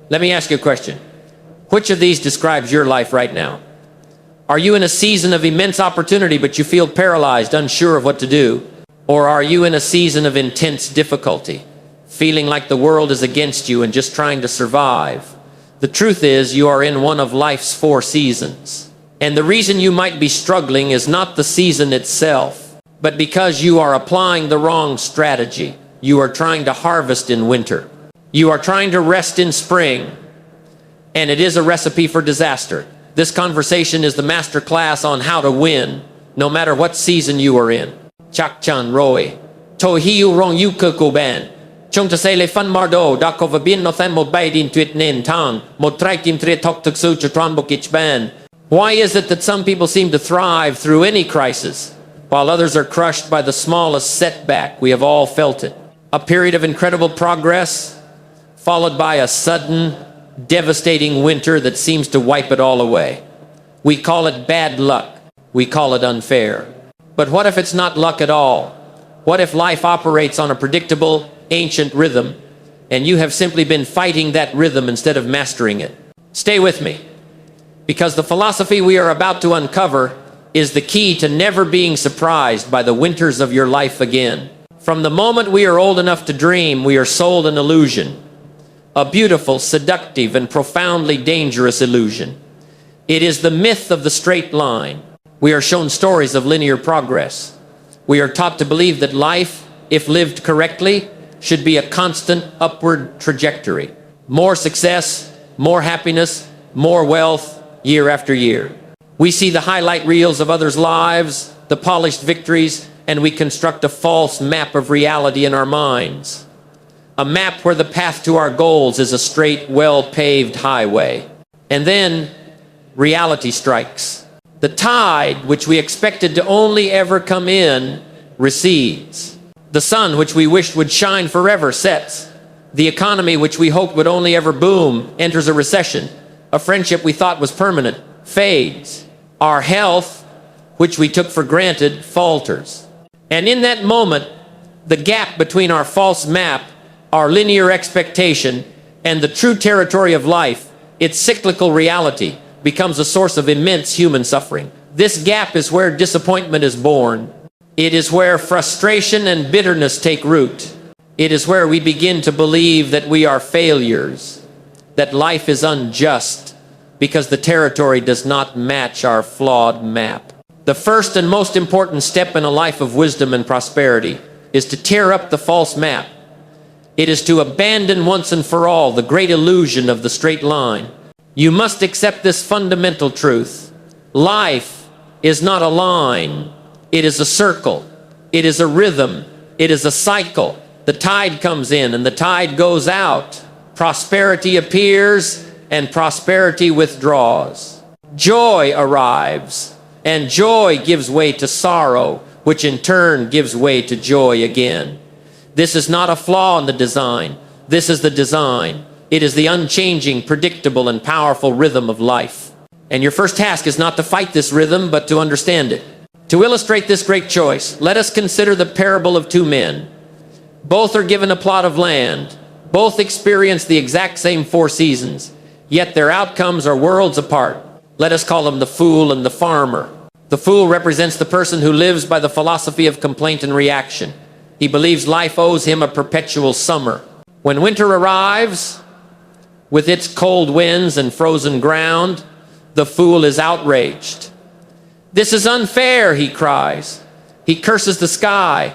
Let me ask you a question. Which of these describes your life right now? Are you in a season of immense opportunity, but you feel paralyzed, unsure of what to do? Or are you in a season of intense difficulty, feeling like the world is against you and just trying to survive? The truth is, you are in one of life's 4 seasons. And the reason you might be struggling is not the season itself, but because you are applying the wrong strategy. You are trying to harvest in winter. You are trying to rest in spring, and it is a recipe for disaster. This conversation is the master class on how to win, no matter what season you are in. Chak chan roi, to hiu rong yu ko ban. Chung to say le fun mardo, da kova bin no than mo baidin tuit nen tang, mo traitim tre tok tuk su chatran bokich ban. Why is it that some people seem to thrive through any crisis, while others are crushed by the smallest setback? We have all felt it. A period of incredible progress, followed by a sudden, devastating winter that seems to wipe it all away. We call it bad luck. We call it unfair. But what if it's not luck at all? What if life operates on a predictable, ancient rhythm, and you have simply been fighting that rhythm instead of mastering it? Stay with me, because the philosophy we are about to uncover is the key to never being surprised by the winters of your life again. From the moment we are old enough to dream, we are sold an illusion. A beautiful, seductive, and profoundly dangerous illusion. It is the myth of the straight line. We are shown stories of linear progress. We are taught to believe that life, if lived correctly, should be a constant upward trajectory. More success, more happiness, more wealth, year after year. We see the highlight reels of others' lives, the polished victories, and we construct a false map of reality in our minds. A map where the path to our goals is a straight, well-paved highway. And then reality strikes. The tide, which we expected to only ever come in, recedes. The sun, which we wished would shine forever, sets. The economy, which we hoped would only ever boom, enters a recession. A friendship we thought was permanent fades. Our health, which we took for granted, falters. And in that moment, the gap between our false map, our linear expectation, and the true territory of life, its cyclical reality, becomes a source of immense human suffering. This gap is where disappointment is born. It is where frustration and bitterness take root. It is where we begin to believe that we are failures, that life is unjust, because the territory does not match our flawed map. The first and most important step in a life of wisdom and prosperity is to tear up the false map. It is to abandon once and for all the great illusion of the straight line. You must accept this fundamental truth. Life is not a line. It is a circle. It is a rhythm. It is a cycle. The tide comes in and the tide goes out. Prosperity appears and prosperity withdraws. Joy arrives and joy gives way to sorrow, which in turn gives way to joy again. This is not a flaw in the design. This is the design. It is the unchanging, predictable, and powerful rhythm of life. And your first task is not to fight this rhythm, but to understand it. To illustrate this great choice, let us consider the parable of 2 men. Both are given a plot of land. Both experience the exact same 4 seasons, yet their outcomes are worlds apart. Let us call them the fool and the farmer. The fool represents the person who lives by the philosophy of complaint and reaction. He believes life owes him a perpetual summer. When winter arrives, with its cold winds and frozen ground, the fool is outraged. "This is unfair," he cries. He curses the sky.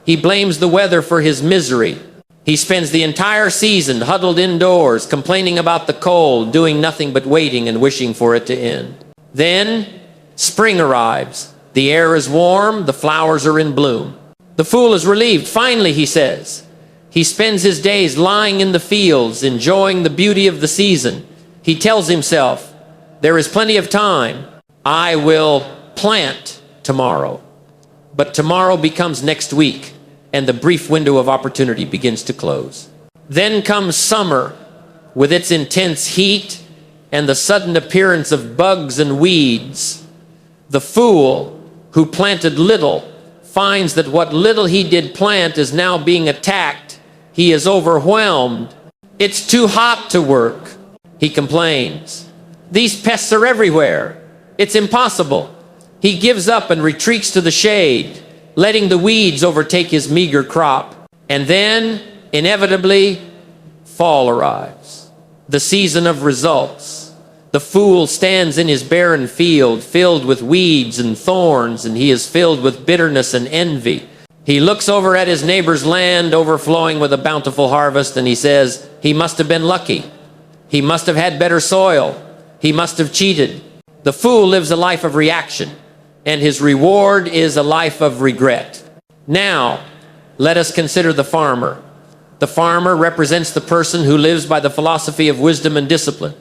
He blames the weather for his misery. He spends the entire season huddled indoors, complaining about the cold, doing nothing but waiting and wishing for it to end. Then, spring arrives. The air is warm, the flowers are in bloom. The fool is relieved. Finally, he says. He spends his days lying in the fields, enjoying the beauty of the season. He tells himself, there is plenty of time. I will plant tomorrow. But tomorrow becomes next week, and the brief window of opportunity begins to close. Then comes summer, with its intense heat and the sudden appearance of bugs and weeds. The fool, who planted little, finds that what little he did plant is now being attacked. He is overwhelmed. It's too hot to work, he complains. These pests are everywhere. It's impossible. He gives up and retreats to the shade, letting the weeds overtake his meager crop. And then, inevitably, fall arrives, the season of results. The fool stands in his barren field, filled with weeds and thorns, and he is filled with bitterness and envy. He looks over at his neighbor's land overflowing with a bountiful harvest, and he says, he must have been lucky. He must have had better soil. He must have cheated. The fool lives a life of reaction, and his reward is a life of regret. Now, let us consider the farmer. The farmer represents the person who lives by the philosophy of wisdom and discipline.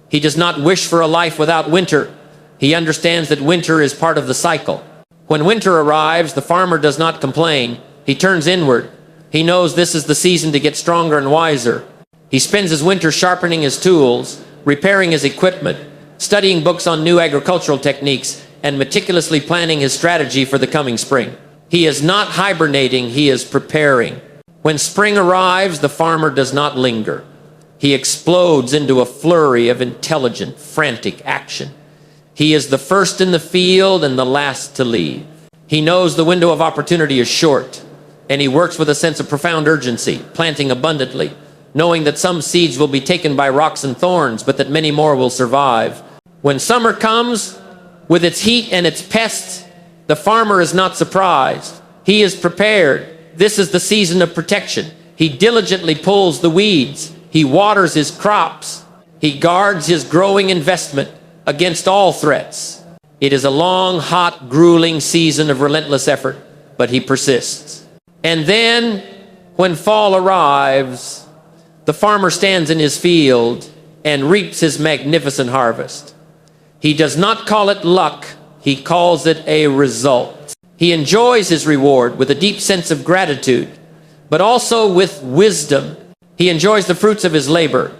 He does not wish for a life without winter. He understands that winter is part of the cycle. When winter arrives, the farmer does not complain. He turns inward. He knows this is the season to get stronger and wiser. He spends his winter sharpening his tools, repairing his equipment, studying books on new agricultural techniques, and meticulously planning his strategy for the coming spring. He is not hibernating, he is preparing. When spring arrives, the farmer does not linger. He explodes into a flurry of intelligent, frantic action. He is the first in the field and the last to leave. He knows the window of opportunity is short, and he works with a sense of profound urgency, planting abundantly, knowing that some seeds will be taken by rocks and thorns, but that many more will survive. When summer comes, with its heat and its pests, the farmer is not surprised. He is prepared. This is the season of protection. He diligently pulls the weeds. He waters his crops. He guards his growing investment against all threats. It is a long, hot, grueling season of relentless effort, but he persists. And then, when fall arrives, the farmer stands in his field and reaps his magnificent harvest. He does not call it luck, he calls it a result. He enjoys his reward with a deep sense of gratitude, but also with wisdom. He enjoys the fruits of his labor,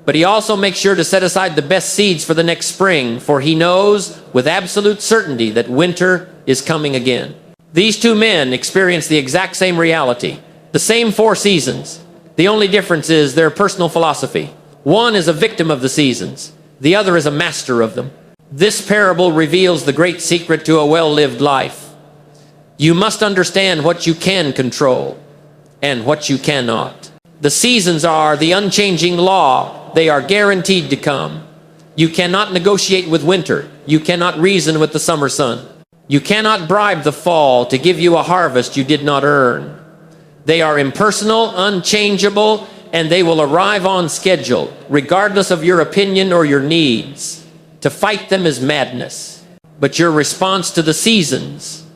but he also makes sure to set aside the best seeds for the next spring, for he knows with absolute certainty that winter is coming again. These two men experience the exact same reality, the same 4 seasons. The only difference is their personal philosophy. One is a victim of the seasons, the other is a master of them. This parable reveals the great secret to a well-lived life. You must understand what you can control and what you cannot. The seasons are the unchanging law. They are guaranteed to come. You cannot negotiate with winter. You cannot reason with the summer sun. You cannot bribe the fall to give you a harvest you did not earn. They are impersonal, unchangeable, and they will arrive on schedule, regardless of your opinion or your needs. To fight them is madness. But your response to the seasons,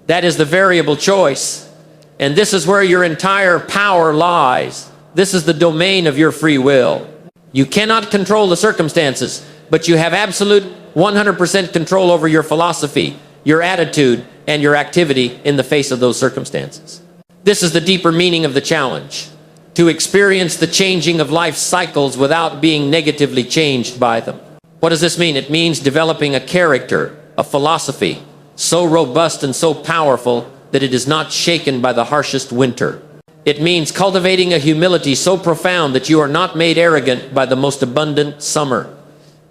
that is the variable choice. And this is where your entire power lies. This is the domain of your free will. You cannot control the circumstances, but you have absolute 100% control over your philosophy, your attitude, and your activity in the face of those circumstances. This is the deeper meaning of the challenge, to experience the changing of life's cycles without being negatively changed by them. What does this mean? It means developing a character, a philosophy, so robust and so powerful that it is not shaken by the harshest winter. It means cultivating a humility so profound that you are not made arrogant by the most abundant summer.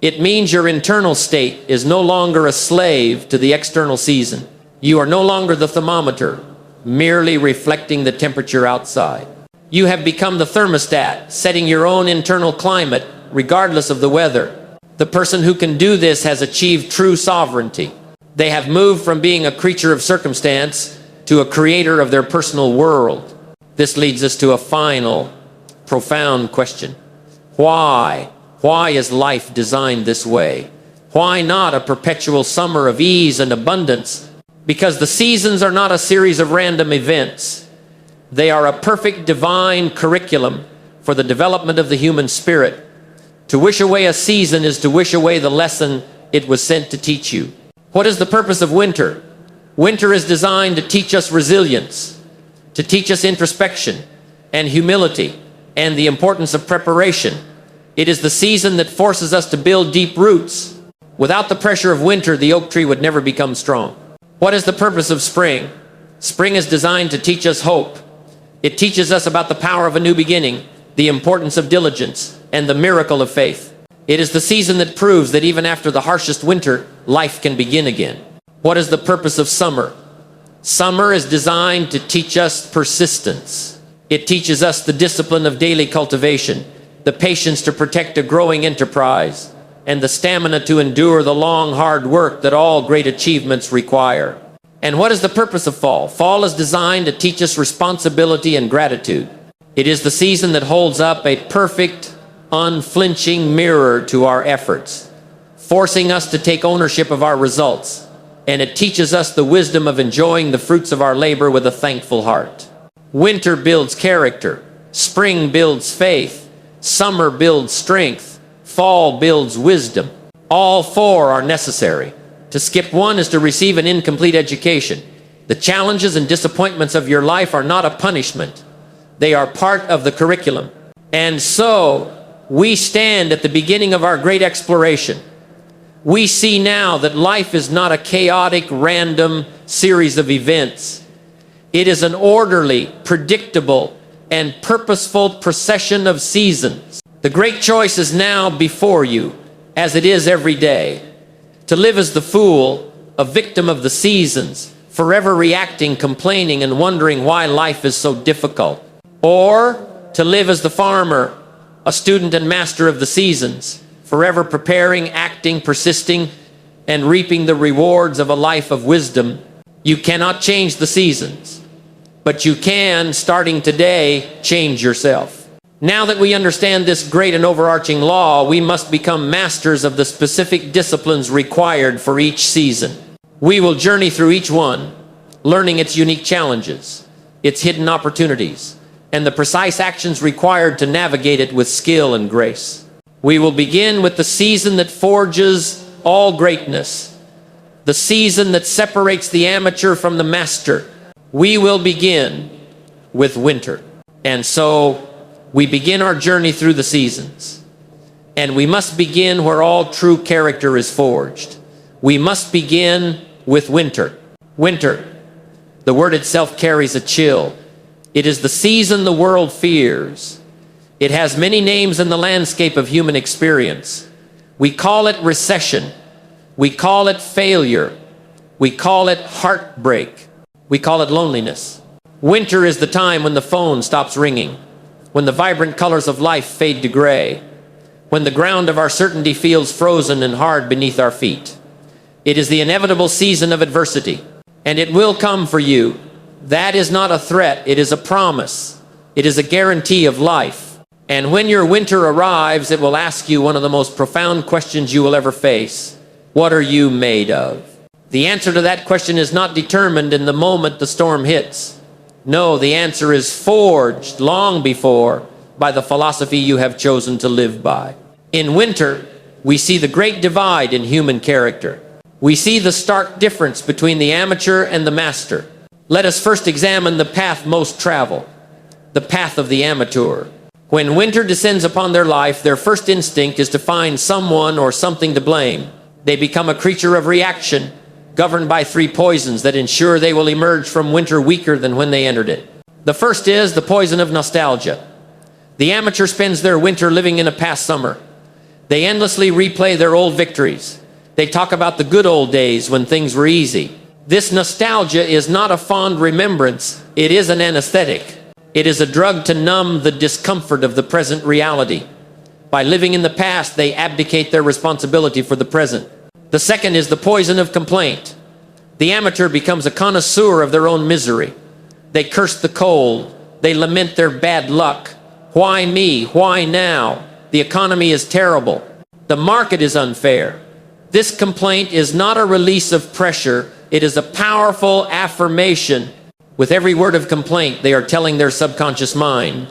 It means your internal state is no longer a slave to the external season. You are no longer the thermometer, merely reflecting the temperature outside. You have become the thermostat, setting your own internal climate, regardless of the weather. The person who can do this has achieved true sovereignty. They have moved from being a creature of circumstance to a creator of their personal world. This leads us to a final, profound question. Why? Why is life designed this way? Why not a perpetual summer of ease and abundance? Because the seasons are not a series of random events. They are a perfect divine curriculum for the development of the human spirit. To wish away a season is to wish away the lesson it was sent to teach you. What is the purpose of winter? Winter is designed to teach us resilience, to teach us introspection and humility and the importance of preparation. It is the season that forces us to build deep roots. Without the pressure of winter, the oak tree would never become strong. What is the purpose of spring? Spring is designed to teach us hope. It teaches us about the power of a new beginning, the importance of diligence, and the miracle of faith. It is the season that proves that even after the harshest winter, life can begin again. What is the purpose of summer? Summer is designed to teach us persistence. It teaches us the discipline of daily cultivation, the patience to protect a growing enterprise, and the stamina to endure the long, hard work that all great achievements require. And what is the purpose of fall? Fall is designed to teach us responsibility and gratitude. It is the season that holds up a perfect, unflinching mirror to our efforts, forcing us to take ownership of our results. And it teaches us the wisdom of enjoying the fruits of our labor with a thankful heart. Winter builds character. Spring builds faith. Summer builds strength. Fall builds wisdom. All four are necessary. To skip one is to receive an incomplete education. The challenges and disappointments of your life are not a punishment. They are part of the curriculum. And so, we stand at the beginning of our great exploration. We see now that life is not a chaotic, random series of events. It is an orderly, predictable, and purposeful procession of seasons. The great choice is now before you, as it is every day. To live as the fool, a victim of the seasons, forever reacting, complaining, and wondering why life is so difficult. Or to live as the farmer, a student and master of the seasons, forever preparing, acting, persisting, and reaping the rewards of a life of wisdom. You cannot change the seasons, but you can, starting today, change yourself. Now that we understand this great and overarching law, we must become masters of the specific disciplines required for each season. We will journey through each one, learning its unique challenges, its hidden opportunities, and the precise actions required to navigate it with skill and grace. We will begin with the season that forges all greatness, the season that separates the amateur from the master. We will begin with winter. And so we begin our journey through the seasons. And we must begin where all true character is forged. We must begin with winter. Winter, the word itself carries a chill. It is the season the world fears. It has many names in the landscape of human experience. We call it recession. We call it failure. We call it heartbreak. We call it loneliness. Winter is the time when the phone stops ringing, when the vibrant colors of life fade to gray, when the ground of our certainty feels frozen and hard beneath our feet. It is the inevitable season of adversity, and it will come for you. That is not a threat, it is a promise. It is a guarantee of life. And when your winter arrives, it will ask you one of the most profound questions you will ever face. What are you made of? The answer to that question is not determined in the moment the storm hits. No, the answer is forged long before by the philosophy you have chosen to live by. In winter, we see the great divide in human character. We see the stark difference between the amateur and the master. Let us first examine the path most travel, the path of the amateur. When winter descends upon their life, their first instinct is to find someone or something to blame. They become a creature of reaction, governed by three poisons that ensure they will emerge from winter weaker than when they entered it. The first is the poison of nostalgia. The amateur spends their winter living in a past summer. They endlessly replay their old victories. They talk about the good old days when things were easy. This nostalgia is not a fond remembrance, it is an anesthetic. It is a drug to numb the discomfort of the present reality. By living in the past, they abdicate their responsibility for the present. The second is the poison of complaint. The amateur becomes a connoisseur of their own misery. They curse the cold. They lament their bad luck. Why me? Why now? The economy is terrible. The market is unfair. This complaint is not a release of pressure. It is a powerful affirmation. With every word of complaint, they are telling their subconscious mind,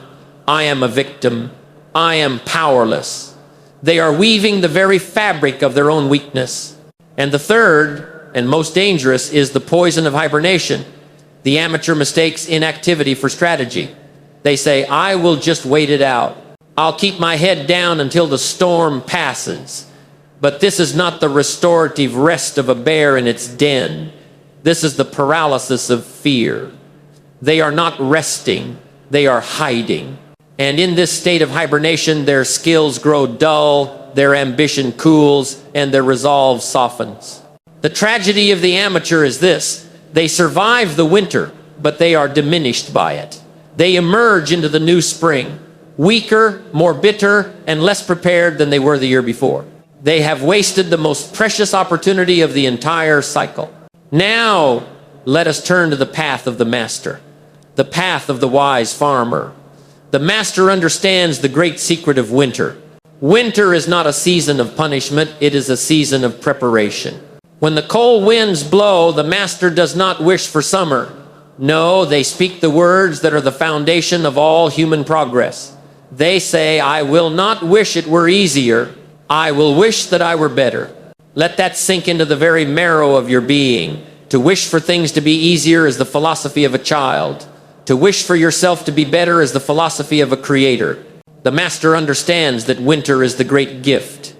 I am a victim. I am powerless. They are weaving the very fabric of their own weakness. And the third, and most dangerous, is the poison of hibernation. The amateur mistakes inactivity for strategy. They say, I will just wait it out. I'll keep my head down until the storm passes. But this is not the restorative rest of a bear in its den. This is the paralysis of fear. They are not resting, they are hiding. And in this state of hibernation, their skills grow dull, their ambition cools, and their resolve softens. The tragedy of the amateur is this: they survive the winter, but they are diminished by it. They emerge into the new spring, weaker, more bitter, and less prepared than they were the year before. They have wasted the most precious opportunity of the entire cycle. Now, let us turn to the path of the master, the path of the wise farmer. The master understands the great secret of winter. Winter is not a season of punishment, it is a season of preparation. When the cold winds blow, the master does not wish for summer. No, they speak the words that are the foundation of all human progress. They say, I will not wish it were easier, I will wish that I were better. Let that sink into the very marrow of your being. To wish for things to be easier is the philosophy of a child. To wish for yourself to be better is the philosophy of a creator. The master understands that winter is the great gift.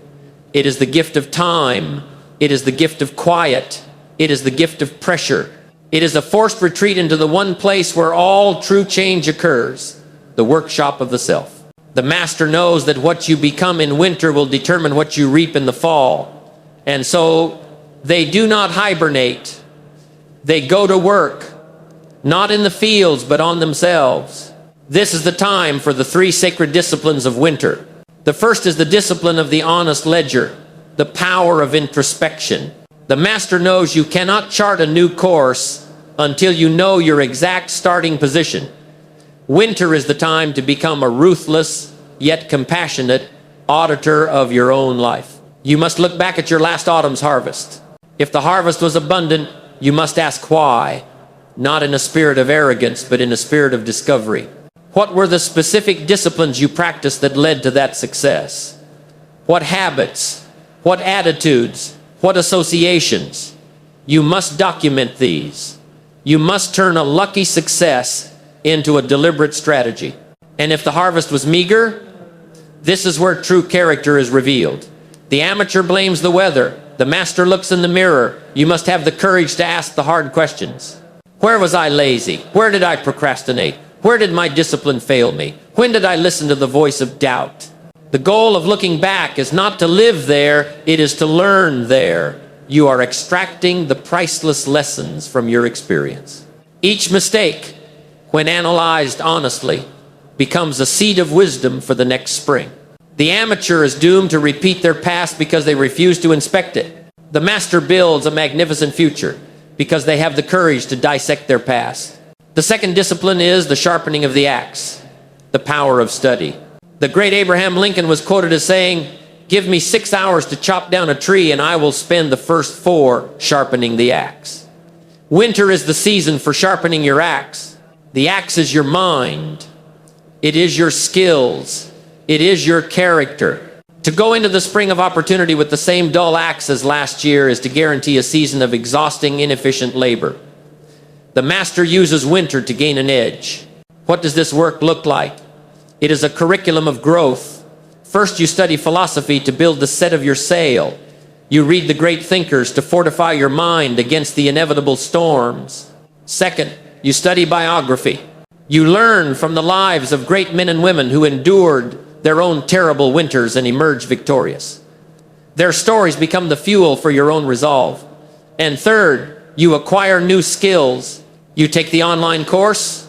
It is the gift of time. It is the gift of quiet. It is the gift of pressure. It is a forced retreat into the one place where all true change occurs, the workshop of the self. The master knows that what you become in winter will determine what you reap in the fall. And so they do not hibernate. They go to work, not in the fields, but on themselves. This is the time for the three sacred disciplines of winter. The first is the discipline of the honest ledger, the power of introspection. The master knows you cannot chart a new course until you know your exact starting position. Winter is the time to become a ruthless, yet compassionate auditor of your own life. You must look back at your last autumn's harvest. If the harvest was abundant, you must ask why, not in a spirit of arrogance, but in a spirit of discovery. What were the specific disciplines you practiced that led to that success? What habits? What attitudes? What associations? You must document these. You must turn a lucky success into a deliberate strategy. And if the harvest was meager, this is where true character is revealed. The amateur blames the weather. The master looks in the mirror. You must have the courage to ask the hard questions. Where was I lazy? Where did I procrastinate? Where did my discipline fail me? When did I listen to the voice of doubt? The goal of looking back is not to live there, it is to learn there. You are extracting the priceless lessons from your experience. Each mistake, when analyzed honestly, becomes a seed of wisdom for the next spring. The amateur is doomed to repeat their past because they refuse to inspect it. The master builds a magnificent future because they have the courage to dissect their past. The second discipline is the sharpening of the axe, the power of study. The great Abraham Lincoln was quoted as saying, "Give me 6 hours to chop down a tree and I will spend the first 4 sharpening the axe." Winter is the season for sharpening your axe. The axe is your mind. It is your skills. It is your character. To go into the spring of opportunity with the same dull axe as last year is to guarantee a season of exhausting, inefficient labor. The master uses winter to gain an edge. What does this work look like? It is a curriculum of growth. First, you study philosophy to build the set of your sail. You read the great thinkers to fortify your mind against the inevitable storms. Second, you study biography. You learn from the lives of great men and women who endured their own terrible winters and emerged victorious. Their stories become the fuel for your own resolve. And third, you acquire new skills. You take the online course.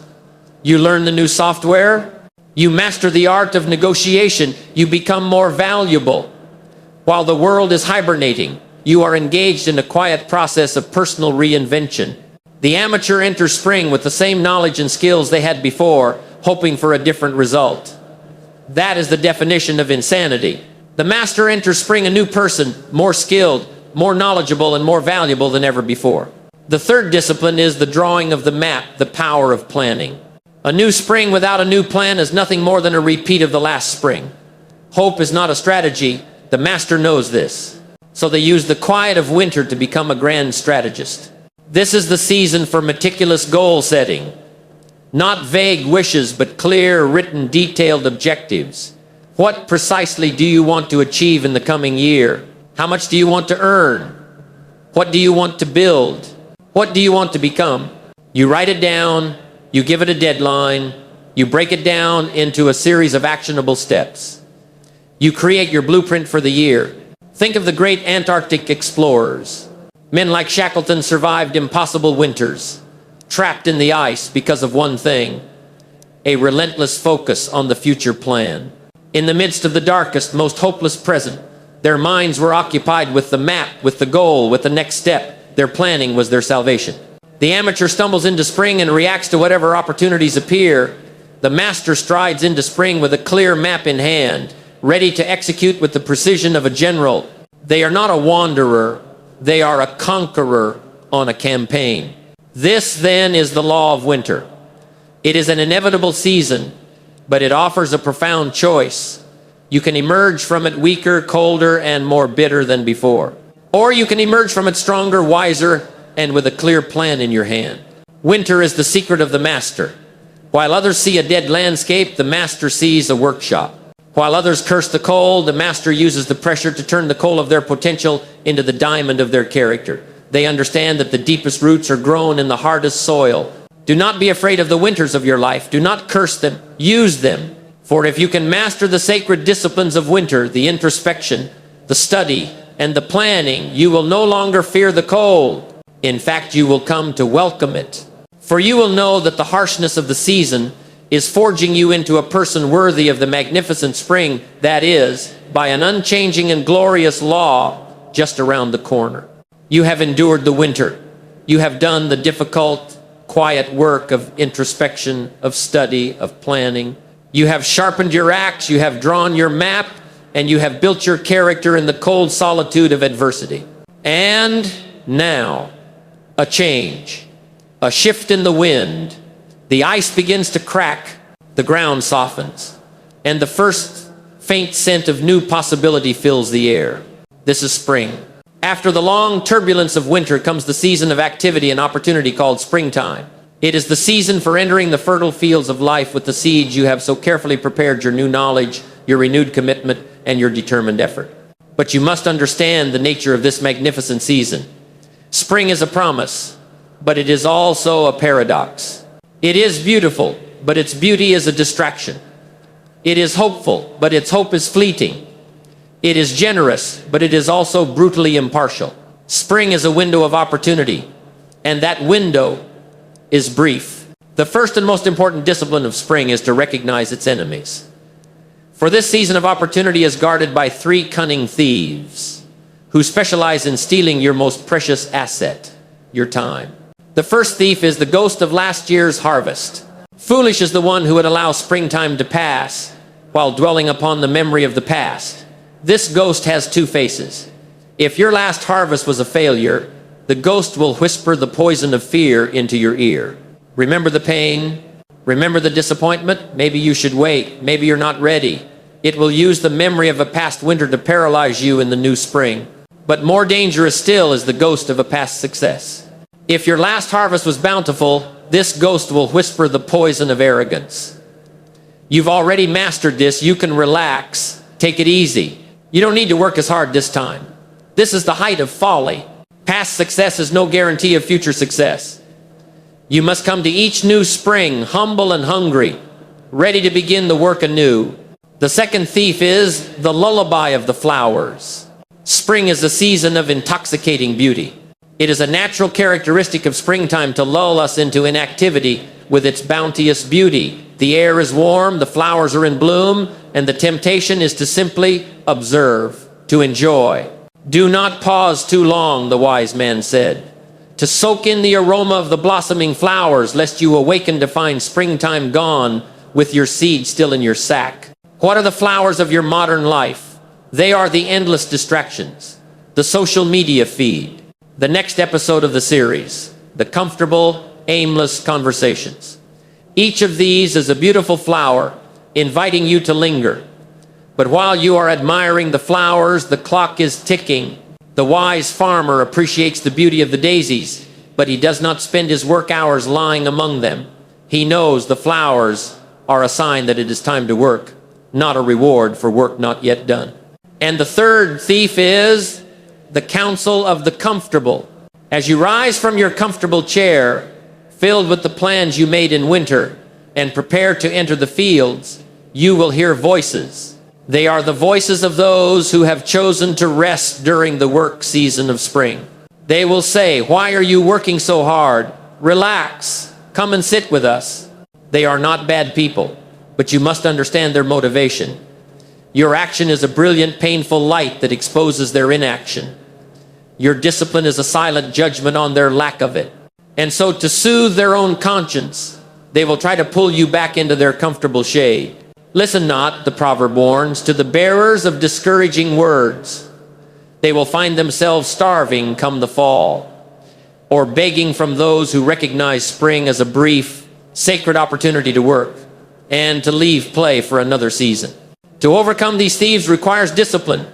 You learn the new software. You master the art of negotiation. You become more valuable. While the world is hibernating, you are engaged in a quiet process of personal reinvention. The amateur enters spring with the same knowledge and skills they had before, hoping for a different result. That is the definition of insanity. The master enters spring a new person, more skilled, more knowledgeable, and more valuable than ever before. The third discipline is the drawing of the map, the power of planning. A new spring without a new plan is nothing more than a repeat of the last spring. Hope is not a strategy. The master knows this. So they use the quiet of winter to become a grand strategist. This is the season for meticulous goal setting. Not vague wishes, but clear, written, detailed objectives. What precisely do you want to achieve in the coming year? How much do you want to earn? What do you want to build? What do you want to become? You write it down, you give it a deadline, You break it down into a series of actionable steps. You create your blueprint for the year. Think of the great Antarctic explorers. Men like Shackleton survived impossible winters, trapped in the ice because of one thing: a relentless focus on the future plan. In the midst of the darkest, most hopeless present, their minds were occupied with the map, with the goal, with the next step. Their planning was their salvation. The amateur stumbles into spring and reacts to whatever opportunities appear. The master strides into spring with a clear map in hand, ready to execute with the precision of a general. They are not a wanderer, they are a conqueror on a campaign. This, then, is the law of winter. It is an inevitable season, but it offers a profound choice. You can emerge from it weaker, colder, and more bitter than before. Or you can emerge from it stronger, wiser, and with a clear plan in your hand. Winter is the secret of the master. While others see a dead landscape, the master sees a workshop. While others curse the cold, the master uses the pressure to turn the coal of their potential into the diamond of their character. They understand that the deepest roots are grown in the hardest soil. Do not be afraid of the winters of your life. Do not curse them. Use them. For if you can master the sacred disciplines of winter, the introspection, the study, and the planning, you will no longer fear the cold. In fact, you will come to welcome it. For you will know that the harshness of the season is forging you into a person worthy of the magnificent spring that is, by an unchanging and glorious law, just around the corner. You have endured the winter. You have done the difficult, quiet work of introspection, of study, of planning. You have sharpened your axe, you have drawn your map, and you have built your character in the cold solitude of adversity. And now, a change, a shift in the wind. The ice begins to crack, the ground softens, and the first faint scent of new possibility fills the air. This is spring. After the long turbulence of winter comes the season of activity and opportunity called springtime. It is the season for entering the fertile fields of life with the seeds you have so carefully prepared, your new knowledge, your renewed commitment, and your determined effort. But you must understand the nature of this magnificent season. Spring is a promise, but it is also a paradox. It is beautiful, but its beauty is a distraction. It is hopeful, but its hope is fleeting. It is generous, but it is also brutally impartial. Spring is a window of opportunity, and that window is brief. The first and most important discipline of spring is to recognize its enemies. For this season of opportunity is guarded by three cunning thieves who specialize in stealing your most precious asset, your time. The first thief is the ghost of last year's harvest. Foolish is the one who would allow springtime to pass while dwelling upon the memory of the past. This ghost has two faces. If your last harvest was a failure, the ghost will whisper the poison of fear into your ear. Remember the pain? Remember the disappointment? Maybe you should wait. Maybe you're not ready. It will use the memory of a past winter to paralyze you in the new spring. But more dangerous still is the ghost of a past success. If your last harvest was bountiful, this ghost will whisper the poison of arrogance. You've already mastered this. You can relax. Take it easy. You don't need to work as hard this time. This is the height of folly. Past success is no guarantee of future success. You must come to each new spring humble and hungry, ready to begin the work anew. The second thief is the lullaby of the flowers. Spring is a season of intoxicating beauty. It is a natural characteristic of springtime to lull us into inactivity with its bounteous beauty. The air is warm, the flowers are in bloom, and the temptation is to simply observe, to enjoy. Do not pause too long, the wise man said, to soak in the aroma of the blossoming flowers, lest you awaken to find springtime gone with your seed still in your sack. What are the flowers of your modern life? They are the endless distractions, the social media feed, the next episode of the series, the comfortable, aimless conversations. Each of these is a beautiful flower inviting you to linger. But while you are admiring the flowers, the clock is ticking. The wise farmer appreciates the beauty of the daisies, but he does not spend his work hours lying among them. He knows the flowers are a sign that it is time to work, not a reward for work not yet done. And the third thief is the counsel of the comfortable. As you rise from your comfortable chair, filled with the plans you made in winter, and prepare to enter the fields, you will hear voices. They are the voices of those who have chosen to rest during the work season of spring. They will say, "Why are you working so hard? Relax. Come and sit with us." They are not bad people, but you must understand their motivation. Your action is a brilliant, painful light that exposes their inaction. Your discipline is a silent judgment on their lack of it. And so, to soothe their own conscience, they will try to pull you back into their comfortable shade. Listen not, the proverb warns, to the bearers of discouraging words. They will find themselves starving come the fall, or begging from those who recognize spring as a brief, sacred opportunity to work and to leave play for another season. To overcome these thieves requires discipline.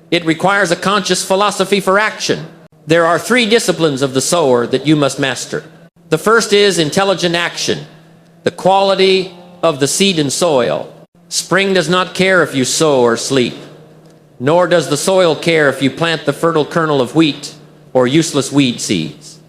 It requires a conscious philosophy for action. There are 3 disciplines of the sower that you must master. The first is intelligent action, the quality of the seed and soil. Spring does not care if you sow or sleep, nor does the soil care if you plant the fertile kernel of wheat or useless weed seeds.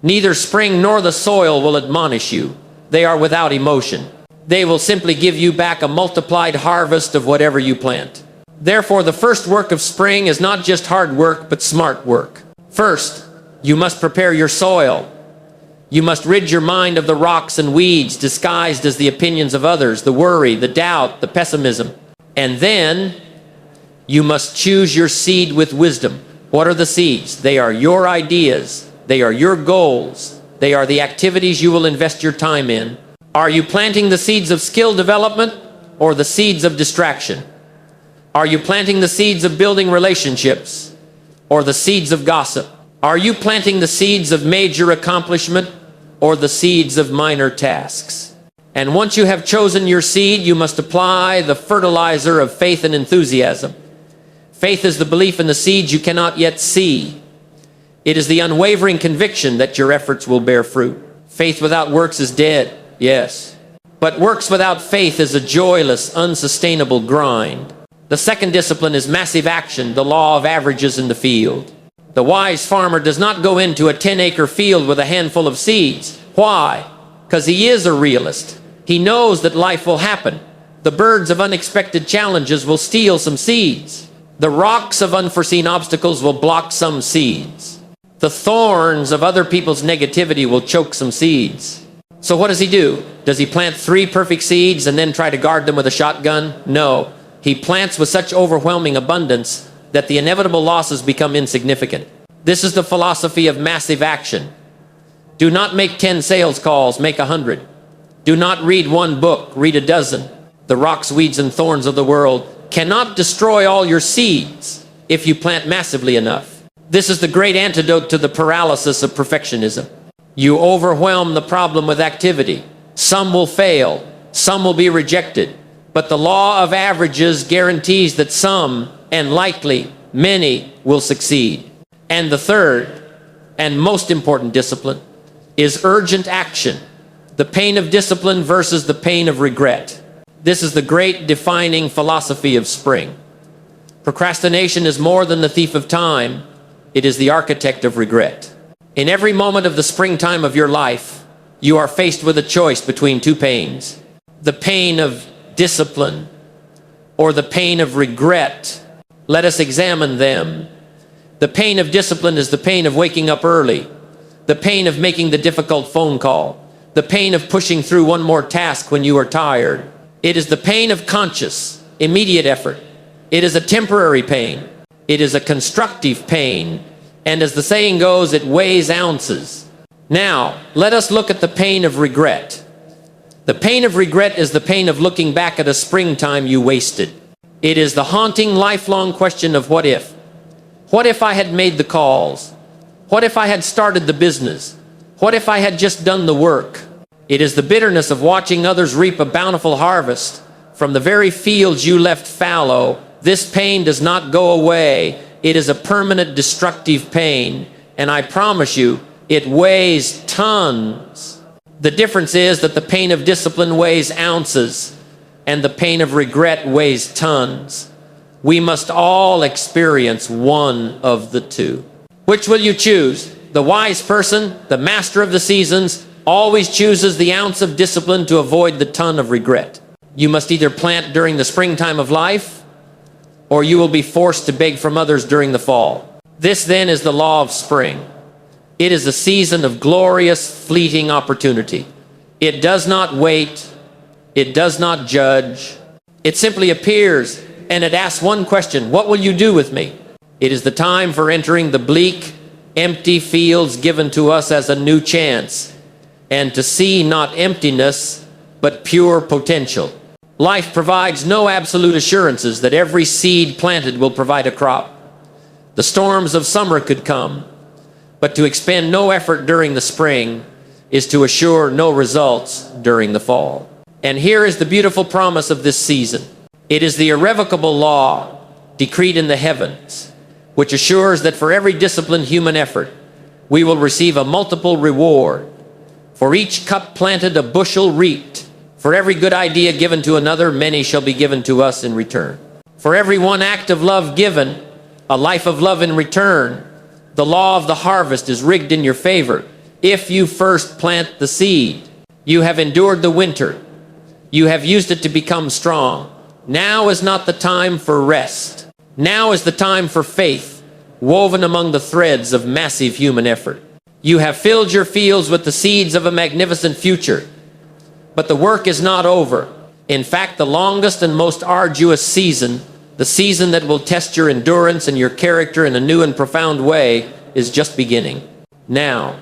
Neither spring nor the soil will admonish you. They are without emotion. They will simply give you back a multiplied harvest of whatever you plant. Therefore, the first work of spring is not just hard work, but smart work. First, you must prepare your soil. You must rid your mind of the rocks and weeds disguised as the opinions of others, the worry, the doubt, the pessimism. And then, you must choose your seed with wisdom. What are the seeds? They are your ideas. They are your goals. They are the activities you will invest your time in. Are you planting the seeds of skill development or the seeds of distraction? Are you planting the seeds of building relationships or the seeds of gossip? Are you planting the seeds of major accomplishment or the seeds of minor tasks? And once you have chosen your seed, you must apply the fertilizer of faith and enthusiasm. Faith is the belief in the seeds you cannot yet see. It is the unwavering conviction that your efforts will bear fruit. Faith without works is dead, yes. But works without faith is a joyless, unsustainable grind. The second discipline is massive action, the law of averages in the field. The wise farmer does not go into a 10-acre field with a handful of seeds. Why? Because he is a realist. He knows that life will happen. The birds of unexpected challenges will steal some seeds. The rocks of unforeseen obstacles will block some seeds. The thorns of other people's negativity will choke some seeds. So what does he do? Does he plant 3 perfect seeds and then try to guard them with a shotgun? No. He plants with such overwhelming abundance that the inevitable losses become insignificant. This is the philosophy of massive action. Do not make 10 sales calls, make 100. Do not read 1 book, read a dozen. The rocks, weeds, and thorns of the world cannot destroy all your seeds if you plant massively enough. This is the great antidote to the paralysis of perfectionism. You overwhelm the problem with activity. Some will fail, some will be rejected. But the law of averages guarantees that some, and likely many, will succeed. And the third, and most important discipline, is urgent action. The pain of discipline versus the pain of regret. This is the great defining philosophy of spring. Procrastination is more than the thief of time. It is the architect of regret. In every moment of the springtime of your life, you are faced with a choice between 2 pains. The pain of discipline or the pain of regret. Let us examine them. The pain of discipline is the pain of waking up early, the pain of making the difficult phone call, the pain of pushing through one more task when you are tired. It is the pain of conscious, immediate effort. It is a temporary pain. It is a constructive pain. And as the saying goes, it weighs ounces. Now, let us look at the pain of regret. The pain of regret is the pain of looking back at a springtime you wasted. It is the haunting, lifelong question of what if. What if I had made the calls? What if I had started the business? What if I had just done the work? It is the bitterness of watching others reap a bountiful harvest from the very fields you left fallow. This pain does not go away. It is a permanent destructive pain, and I promise you, it weighs tons. The difference is that the pain of discipline weighs ounces, and the pain of regret weighs tons. We must all experience one of the two. Which will you choose? The wise person, the master of the seasons, always chooses the ounce of discipline to avoid the ton of regret. You must either plant during the springtime of life, or you will be forced to beg from others during the fall. This then is the law of spring. It is a season of glorious, fleeting opportunity. It does not wait. It does not judge. It simply appears, and it asks one question: what will you do with me? It is the time for entering the bleak, empty fields given to us as a new chance, and to see not emptiness, but pure potential. Life provides no absolute assurances that every seed planted will provide a crop. The storms of summer could come, but to expend no effort during the spring is to assure no results during the fall. And here is the beautiful promise of this season. It is the irrevocable law decreed in the heavens, which assures that for every disciplined human effort, we will receive a multiple reward. For each cup planted, a bushel reaped. For every good idea given to another, many shall be given to us in return. For every one act of love given, a life of love in return. The law of the harvest is rigged in your favor. If you first plant the seed, you have endured the winter. You have used it to become strong. Now is not the time for rest. Now is the time for faith, woven among the threads of massive human effort. You have filled your fields with the seeds of a magnificent future. But the work is not over. In fact, the longest and most arduous season, the season that will test your endurance and your character in a new and profound way, is just beginning. Now,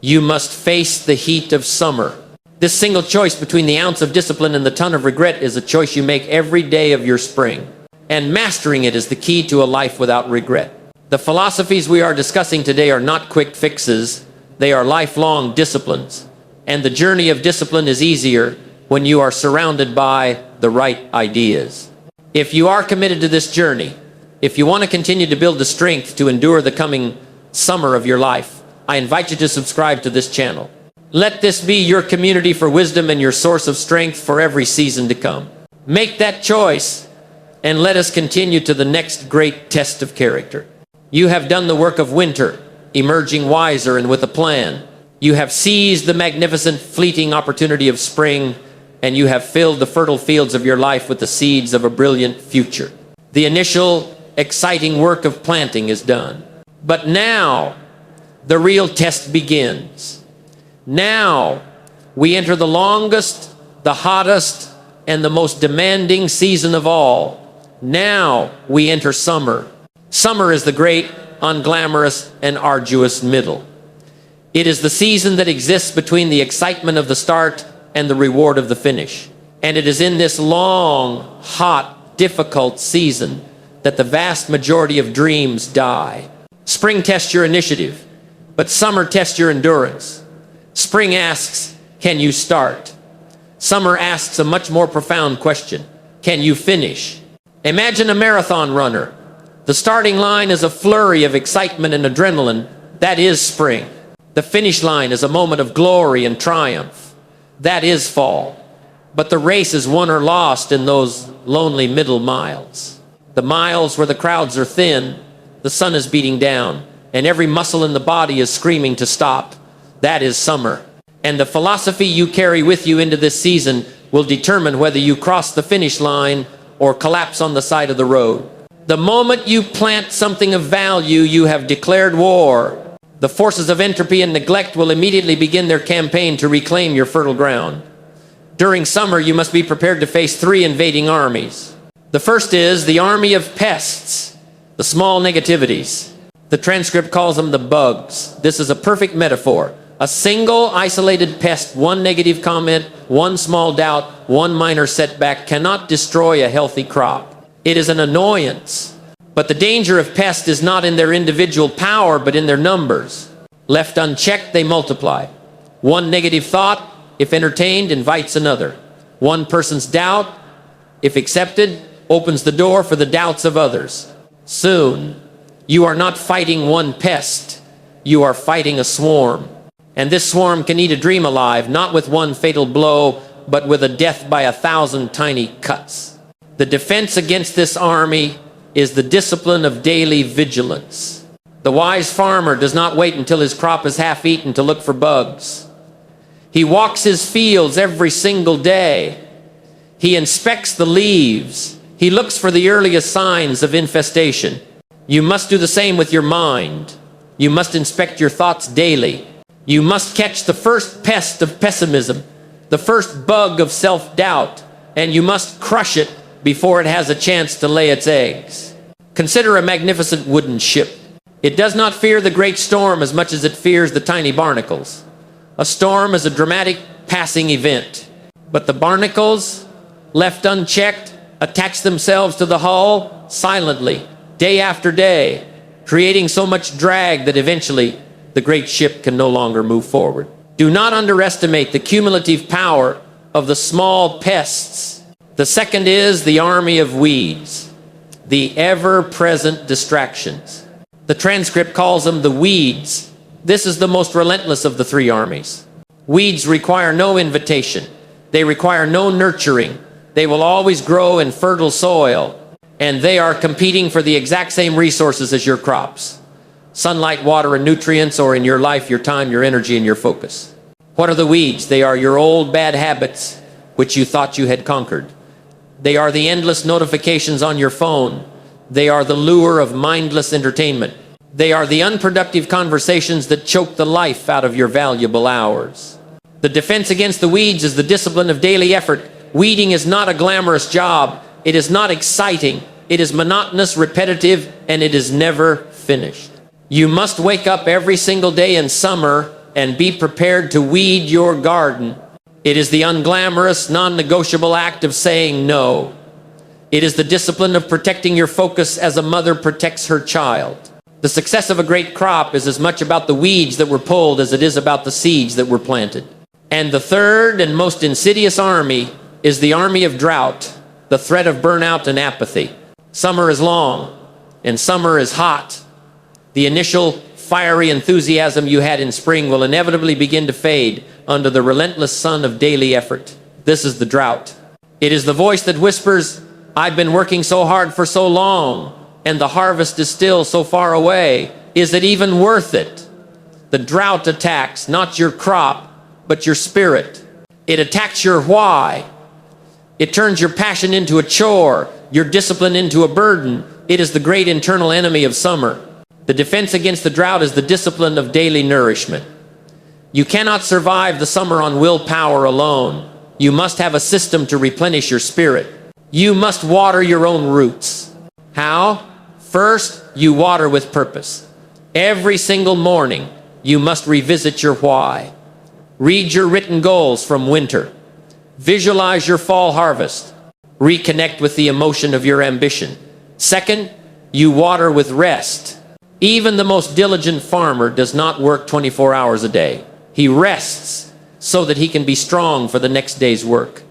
you must face the heat of summer. This single choice between the ounce of discipline and the ton of regret is a choice you make every day of your spring. And mastering it is the key to a life without regret. The philosophies we are discussing today are not quick fixes. They are lifelong disciplines. And the journey of discipline is easier when you are surrounded by the right ideas. If you are committed to this journey, if you want to continue to build the strength to endure the coming summer of your life, I invite you to subscribe to this channel. Let this be your community for wisdom and your source of strength for every season to come. Make that choice, and let us continue to the next great test of character. You have done the work of winter, emerging wiser and with a plan. You have seized the magnificent, fleeting opportunity of spring, and you have filled the fertile fields of your life with the seeds of a brilliant future. The initial, exciting work of planting is done. But now, the real test begins. Now, we enter the longest, the hottest, and the most demanding season of all. Now, we enter summer. Summer is the great, unglamorous, and arduous middle. It is the season that exists between the excitement of the start and the reward of the finish. And it is in this long, hot, difficult season that the vast majority of dreams die. Spring tests your initiative, but summer tests your endurance. Spring asks, can you start? Summer asks a much more profound question. Can you finish? Imagine a marathon runner. The starting line is a flurry of excitement and adrenaline. That is spring. The finish line is a moment of glory and triumph. That is fall. But the race is won or lost in those lonely middle miles. The miles where the crowds are thin, the sun is beating down, and every muscle in the body is screaming to stop. That is summer. And the philosophy you carry with you into this season will determine whether you cross the finish line or collapse on the side of the road. The moment you plant something of value, you have declared war. The forces of entropy and neglect will immediately begin their campaign to reclaim your fertile ground. During summer, you must be prepared to face 3 invading armies. The first is the army of pests, the small negativities. The transcript calls them the bugs. This is a perfect metaphor. A single isolated pest, one negative comment, one small doubt, one minor setback cannot destroy a healthy crop. It is an annoyance. But the danger of pests is not in their individual power, but in their numbers. Left unchecked, they multiply. One negative thought, if entertained, invites another. One person's doubt, if accepted, opens the door for the doubts of others. Soon, you are not fighting one pest, you are fighting a swarm. And this swarm can eat a dream alive, not with one fatal blow, but with a death by 1,000 tiny cuts. The defense against this army is the discipline of daily vigilance. The wise farmer does not wait until his crop is half eaten to look for bugs. He walks his fields every single day. He inspects the leaves. He looks for the earliest signs of infestation. You must do the same with your mind. You must inspect your thoughts daily. You must catch the first pest of pessimism, the first bug of self-doubt, and you must crush it before it has a chance to lay its eggs. Consider a magnificent wooden ship. It does not fear the great storm as much as it fears the tiny barnacles. A storm is a dramatic passing event, but the barnacles, left unchecked, attach themselves to the hull silently, day after day, creating so much drag that eventually the great ship can no longer move forward. Do not underestimate the cumulative power of the small pests. The second is the army of weeds, the ever-present distractions. The transcript calls them the weeds. This is the most relentless of the three armies. Weeds require no invitation. They require no nurturing. They will always grow in fertile soil, and they are competing for the exact same resources as your crops: sunlight, water, and nutrients, or in your life, your time, your energy, and your focus. What are the weeds? They are your old bad habits, which you thought you had conquered. They are the endless notifications on your phone. They are the lure of mindless entertainment. They are the unproductive conversations that choke the life out of your valuable hours. The defense against the weeds is the discipline of daily effort. Weeding is not a glamorous job. It is not exciting. It is monotonous, repetitive, and it is never finished. You must wake up every single day in summer and be prepared to weed your garden. It is the unglamorous, non-negotiable act of saying no. It is the discipline of protecting your focus as a mother protects her child. The success of a great crop is as much about the weeds that were pulled as it is about the seeds that were planted. And the third and most insidious army is the army of drought, the threat of burnout and apathy. Summer is long, and summer is hot. The initial fiery enthusiasm you had in spring will inevitably begin to fade under the relentless sun of daily effort. This is the drought. It is the voice that whispers, "I've been working so hard for so long, and the harvest is still so far away. Is it even worth it?" The drought attacks not your crop, but your spirit. It attacks your why. It turns your passion into a chore, your discipline into a burden. It is the great internal enemy of summer. The defense against the drought is the discipline of daily nourishment. You cannot survive the summer on willpower alone. You must have a system to replenish your spirit. You must water your own roots. How? First, you water with purpose. Every single morning, you must revisit your why. Read your written goals from winter. Visualize your fall harvest. Reconnect with the emotion of your ambition. Second, you water with rest. Even the most diligent farmer does not work 24 hours a day. He rests so that he can be strong for the next day's work.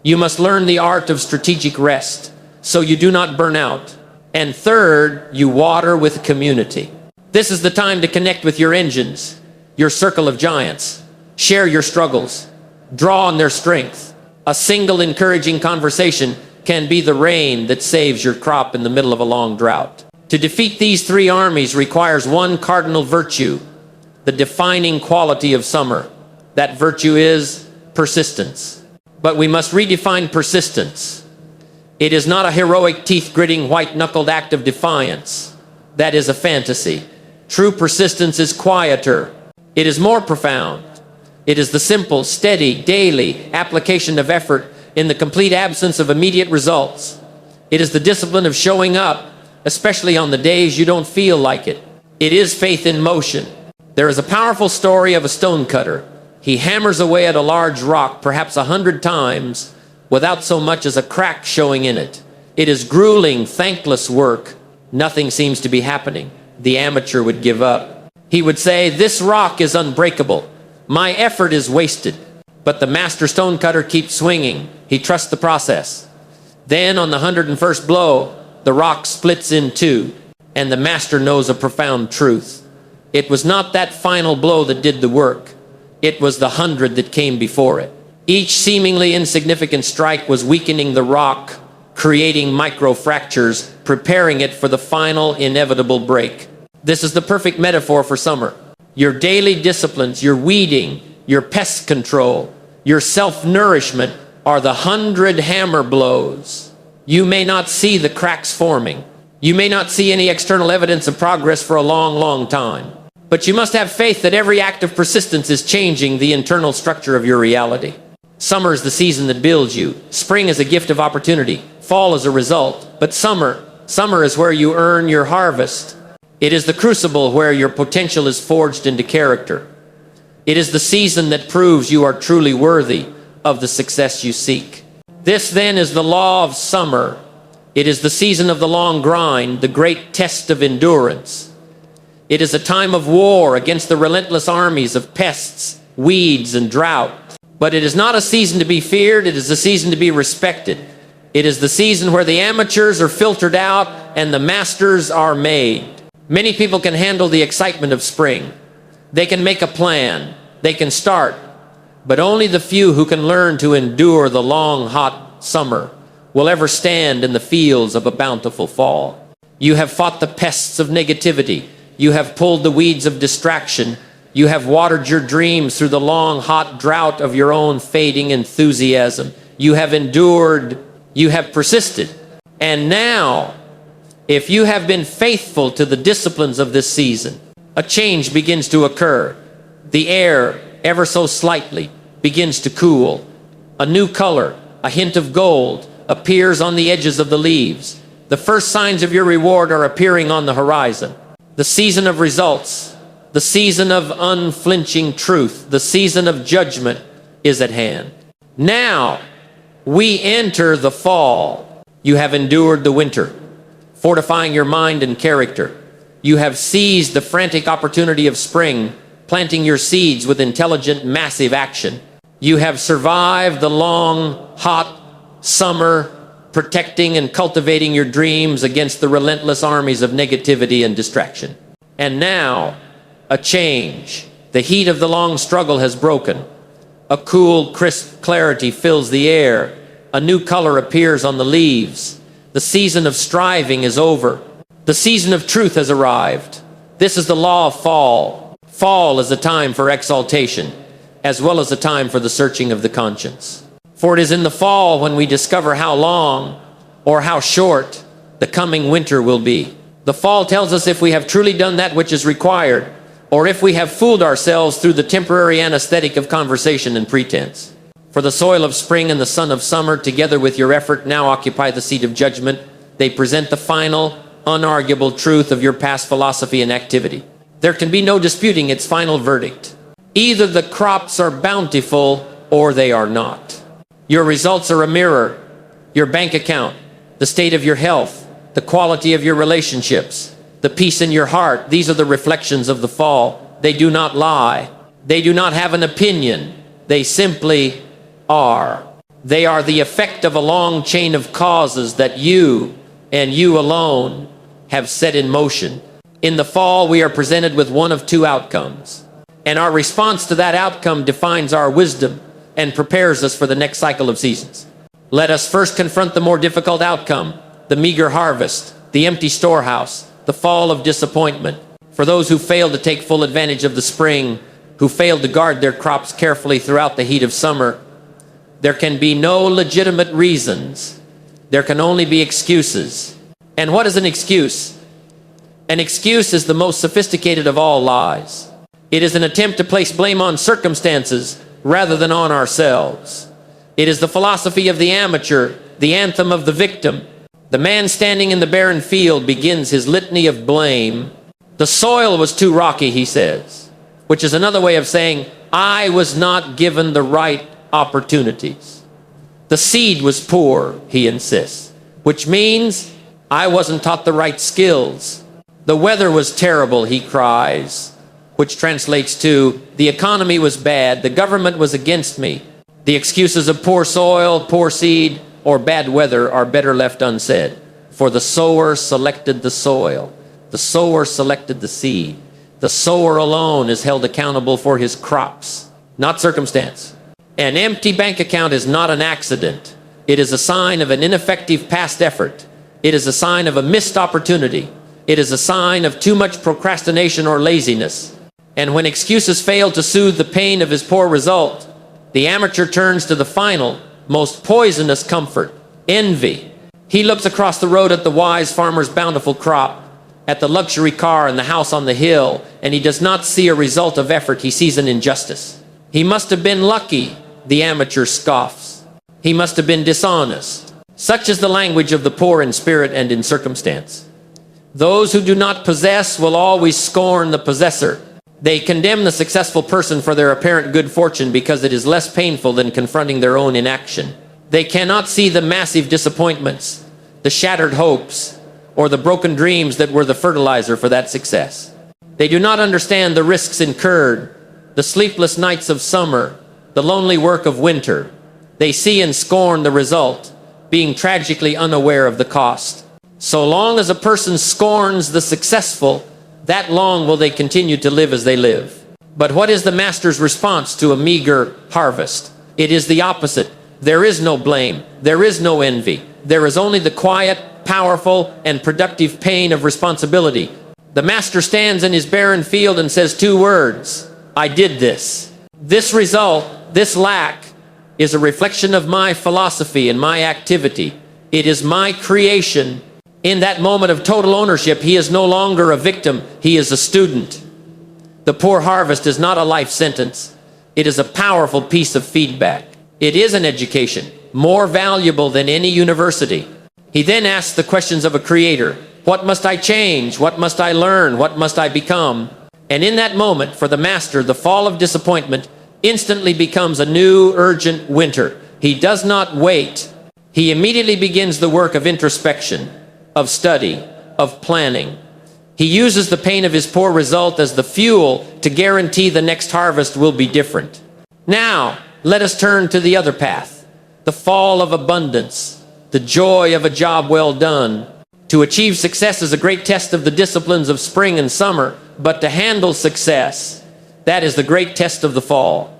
You must learn the art of strategic rest so you do not burn out. And third, you water with community. This is the time to connect with your engines, your circle of giants. Share your struggles. Draw on their strength. A single encouraging conversation can be the rain that saves your crop in the middle of a long drought. To defeat these three armies requires one cardinal virtue, the defining quality of summer. That virtue is persistence. But we must redefine persistence. It is not a heroic, teeth-gritting, white-knuckled act of defiance. That is a fantasy. True persistence is quieter. It is more profound. It is the simple, steady, daily application of effort in the complete absence of immediate results. It is the discipline of showing up, especially on the days you don't feel like it. It is faith in motion. There is a powerful story of a stonecutter. He hammers away at a large rock, perhaps 100 times, without so much as a crack showing in it. It is grueling, thankless work. Nothing seems to be happening. The amateur would give up. He would say, "This rock is unbreakable. My effort is wasted." But the master stonecutter keeps swinging. He trusts the process. Then on the 101st blow, the rock splits in two, and the master knows a profound truth. It was not that final blow that did the work. It was the 100 that came before it. Each seemingly insignificant strike was weakening the rock, creating micro-fractures, preparing it for the final inevitable break. This is the perfect metaphor for summer. Your daily disciplines, your weeding, your pest control, your self-nourishment are the 100 hammer blows. You may not see the cracks forming. You may not see any external evidence of progress for a long, long time. But you must have faith that every act of persistence is changing the internal structure of your reality. Summer is the season that builds you. Spring is a gift of opportunity. Fall is a result. But summer is where you earn your harvest. It is the crucible where your potential is forged into character. It is the season that proves you are truly worthy of the success you seek. This then is the law of summer. It is the season of the long grind, the great test of endurance. It is a time of war against the relentless armies of pests, weeds, and drought. But it is not a season to be feared, it is a season to be respected. It is the season where the amateurs are filtered out and the masters are made. Many people can handle the excitement of spring. They can make a plan. They can start. But only the few who can learn to endure the long, hot summer will ever stand in the fields of a bountiful fall. You have fought the pests of negativity. You have pulled the weeds of distraction. You have watered your dreams through the long, hot drought of your own fading enthusiasm. You have endured. You have persisted. And now, if you have been faithful to the disciplines of this season, a change begins to occur. The air, ever so slightly, begins to cool. A new color, a hint of gold, appears on the edges of the leaves. The first signs of your reward are appearing on the horizon. The season of results, the season of unflinching truth, the season of judgment is at hand. Now, we enter the fall. You have endured the winter, fortifying your mind and character. You have seized the frantic opportunity of spring, planting your seeds with intelligent, massive action. You have survived the long, hot summer, protecting and cultivating your dreams against the relentless armies of negativity and distraction. And now, a change. The heat of the long struggle has broken. A cool, crisp clarity fills the air. A new color appears on the leaves. The season of striving is over. The season of truth has arrived. This is the law of fall. Fall is a time for exaltation, as well as a time for the searching of the conscience. For it is in the fall when we discover how long or how short the coming winter will be. The fall tells us if we have truly done that which is required, or if we have fooled ourselves through the temporary anesthetic of conversation and pretense. For the soil of spring and the sun of summer, together with your effort, now occupy the seat of judgment. They present the final, unarguable truth of your past philosophy and activity. There can be no disputing its final verdict. Either the crops are bountiful or they are not. Your results are a mirror. Your bank account, the state of your health, the quality of your relationships, the peace in your heart, these are the reflections of the fall. They do not lie. They do not have an opinion. They simply are. They are the effect of a long chain of causes that you and you alone have set in motion. In the fall, we are presented with one of two outcomes. And our response to that outcome defines our wisdom and prepares us for the next cycle of seasons. Let us first confront the more difficult outcome, the meager harvest, the empty storehouse, the fall of disappointment. For those who failed to take full advantage of the spring, who failed to guard their crops carefully throughout the heat of summer, there can be no legitimate reasons. There can only be excuses. And what is an excuse? An excuse is the most sophisticated of all lies. It is an attempt to place blame on circumstances rather than on ourselves. It is the philosophy of the amateur, the anthem of the victim. The man standing in the barren field begins his litany of blame. The soil was too rocky, he says, which is another way of saying, I was not given the right opportunities. The seed was poor, he insists, which means I wasn't taught the right skills. The weather was terrible, he cries, which translates to, the economy was bad, the government was against me. The excuses of poor soil, poor seed, or bad weather are better left unsaid. For the sower selected the soil. The sower selected the seed. The sower alone is held accountable for his crops, not circumstance. An empty bank account is not an accident. It is a sign of an ineffective past effort. It is a sign of a missed opportunity. It is a sign of too much procrastination or laziness. And when excuses fail to soothe the pain of his poor result, the amateur turns to the final, most poisonous comfort, envy. He looks across the road at the wise farmer's bountiful crop, at the luxury car and the house on the hill, and he does not see a result of effort. He sees an injustice. He must have been lucky, the amateur scoffs. He must have been dishonest. Such is the language of the poor in spirit and in circumstance. Those who do not possess will always scorn the possessor. They condemn the successful person for their apparent good fortune because it is less painful than confronting their own inaction. They cannot see the massive disappointments, the shattered hopes, or the broken dreams that were the fertilizer for that success. They do not understand the risks incurred, the sleepless nights of summer, the lonely work of winter. They see and scorn the result, being tragically unaware of the cost. So long as a person scorns the successful, that long will they continue to live as they live. But what is the master's response to a meager harvest? It is the opposite. There is no blame. There is no envy. There is only the quiet, powerful, and productive pain of responsibility. The master stands in his barren field and says 2 words: I did this. This result, this lack, is a reflection of my philosophy and my activity. It is my creation. In that moment of total ownership, he is no longer a victim, he is a student. The poor harvest is not a life sentence. It is a powerful piece of feedback. It is an education, more valuable than any university. He then asks the questions of a creator. What must I change? What must I learn? What must I become? And in that moment, for the master, the fall of disappointment instantly becomes a new, urgent winter. He does not wait. He immediately begins the work of introspection, of study, of planning. He uses the pain of his poor result as the fuel to guarantee the next harvest will be different. Now, let us turn to the other path, the fall of abundance, the joy of a job well done. To achieve success is a great test of the disciplines of spring and summer, but to handle success, that is the great test of the fall.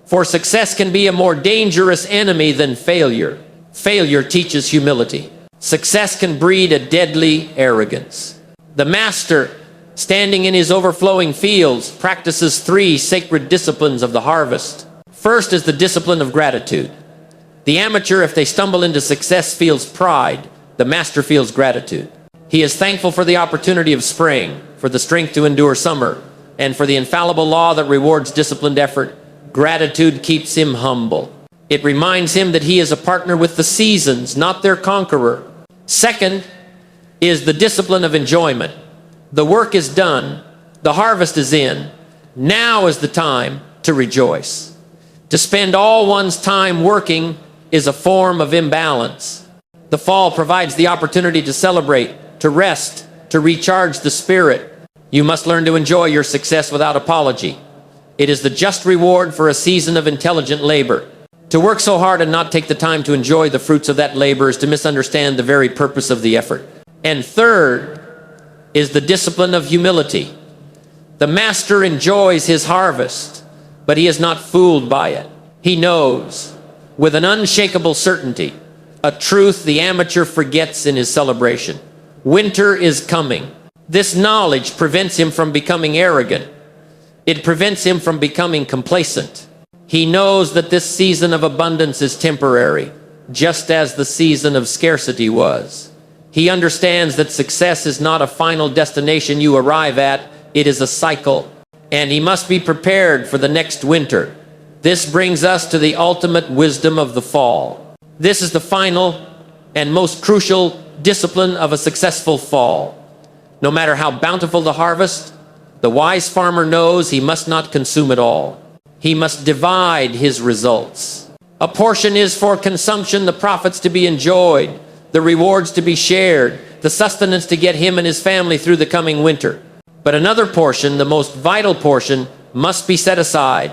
For success can be a more dangerous enemy than failure. Failure teaches humility. Success can breed a deadly arrogance. The master, standing in his overflowing fields, practices 3 sacred disciplines of the harvest. First is the discipline of gratitude. The amateur, if they stumble into success, feels pride. The master feels gratitude. He is thankful for the opportunity of spring, for the strength to endure summer, and for the infallible law that rewards disciplined effort. Gratitude keeps him humble. It reminds him that he is a partner with the seasons, not their conqueror. Second is the discipline of enjoyment. The work is done. The harvest is in. Now is the time to rejoice. To spend all one's time working is a form of imbalance. The fall provides the opportunity to celebrate, to rest, to recharge the spirit. You must learn to enjoy your success without apology. It is the just reward for a season of intelligent labor. To work so hard and not take the time to enjoy the fruits of that labor is to misunderstand the very purpose of the effort. And third is the discipline of humility. The master enjoys his harvest, but he is not fooled by it. He knows, with an unshakable certainty, a truth the amateur forgets in his celebration. Winter is coming. This knowledge prevents him from becoming arrogant. It prevents him from becoming complacent. He knows that this season of abundance is temporary, just as the season of scarcity was. He understands that success is not a final destination you arrive at, it is a cycle, and he must be prepared for the next winter. This brings us to the ultimate wisdom of the fall. This is the final and most crucial discipline of a successful fall. No matter how bountiful the harvest, the wise farmer knows he must not consume it all. He must divide his results. A portion is for consumption, the profits to be enjoyed, the rewards to be shared, the sustenance to get him and his family through the coming winter. But another portion, the most vital portion, must be set aside.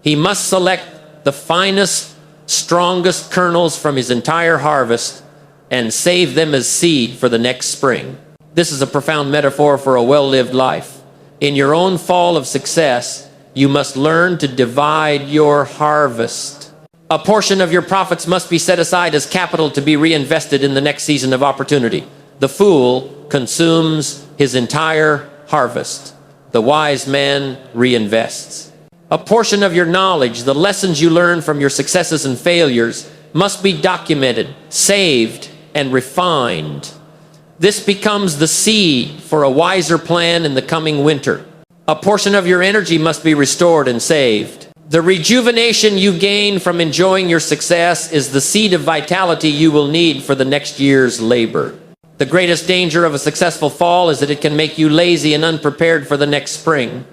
He must select the finest, strongest kernels from his entire harvest and save them as seed for the next spring. This is a profound metaphor for a well-lived life. In your own fall of success, you must learn to divide your harvest. A portion of your profits must be set aside as capital to be reinvested in the next season of opportunity. The fool consumes his entire harvest. the wise man reinvests. A portion of your knowledge, the lessons you learn from your successes and failures, must be documented, saved, and refined. This becomes the seed for a wiser plan in the coming winter. A portion of your energy must be restored and saved. The rejuvenation you gain from enjoying your success is the seed of vitality you will need for the next year's labor. The greatest danger of a successful fall is that it can make you lazy and unprepared for the next spring.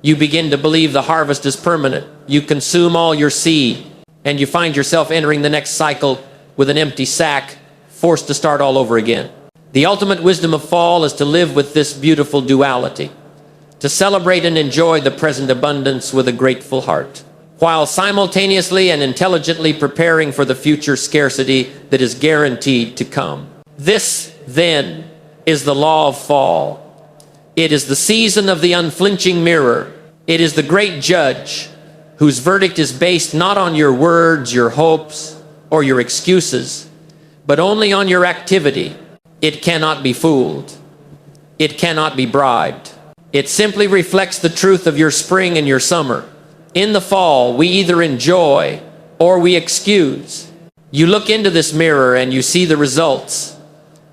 You begin to believe the harvest is permanent. You consume all your seed, and you find yourself entering the next cycle with an empty sack, forced to start all over again. The ultimate wisdom of fall is to live with this beautiful duality, to celebrate and enjoy the present abundance with a grateful heart, while simultaneously and intelligently preparing for the future scarcity that is guaranteed to come. This, then, is the law of fall. It is the season of the unflinching mirror. It is the great judge whose verdict is based not on your words, your hopes, or your excuses, but only on your activity. It cannot be fooled. It cannot be bribed. It simply reflects the truth of your spring and your summer. In the fall, we either enjoy or we excuse. You look into this mirror and you see the results.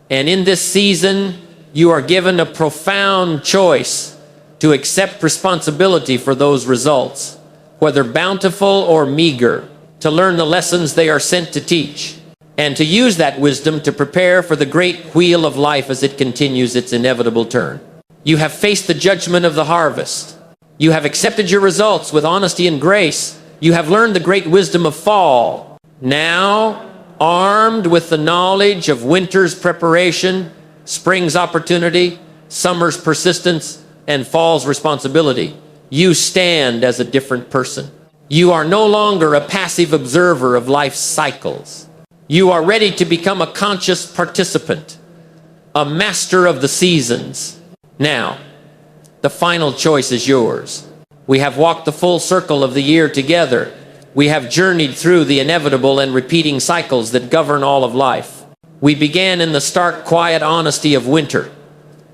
And in this season, you are given a profound choice to accept responsibility for those results, whether bountiful or meager, to learn the lessons they are sent to teach, and to use that wisdom to prepare for the great wheel of life as it continues its inevitable turn. You have faced the judgment of the harvest. You have accepted your results with honesty and grace. You have learned the great wisdom of fall. Now, armed with the knowledge of winter's preparation, spring's opportunity, summer's persistence, and fall's responsibility, you stand as a different person. You are no longer a passive observer of life's cycles. You are ready to become a conscious participant, a master of the seasons. Now, the final choice is yours. We have walked the full circle of the year together. We have journeyed through the inevitable and repeating cycles that govern all of life. We began in the stark, quiet honesty of winter,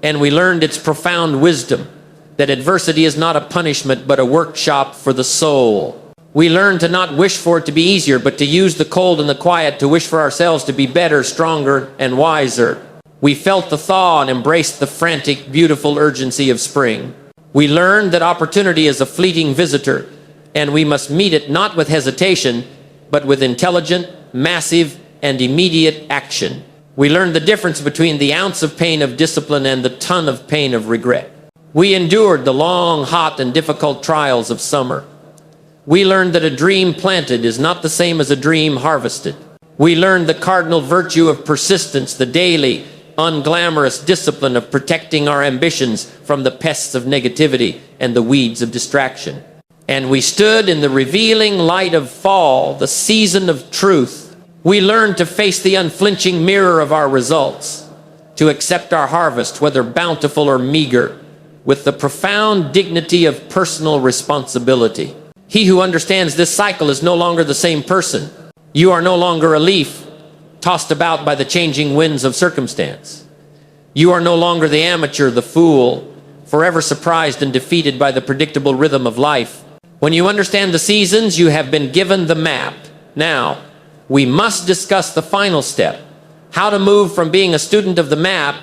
and we learned its profound wisdom, that adversity is not a punishment but a workshop for the soul. We learned to not wish for it to be easier, but to use the cold and the quiet to wish for ourselves to be better, stronger, and wiser. We felt the thaw and embraced the frantic, beautiful urgency of spring. We learned that opportunity is a fleeting visitor, and we must meet it not with hesitation, but with intelligent, massive, and immediate action. We learned the difference between the ounce of pain of discipline and the ton of pain of regret. We endured the long, hot, and difficult trials of summer. We learned that a dream planted is not the same as a dream harvested. We learned the cardinal virtue of persistence, the daily, unglamorous discipline of protecting our ambitions from the pests of negativity and the weeds of distraction. And we stood in the revealing light of fall, the season of truth. We learned to face the unflinching mirror of our results, to accept our harvest, whether bountiful or meager, with the profound dignity of personal responsibility. He who understands this cycle is no longer the same person. You are no longer a leaf tossed about by the changing winds of circumstance. You are no longer the amateur, the fool, forever surprised and defeated by the predictable rhythm of life. When you understand the seasons, you have been given the map. Now, we must discuss the final step, how to move from being a student of the map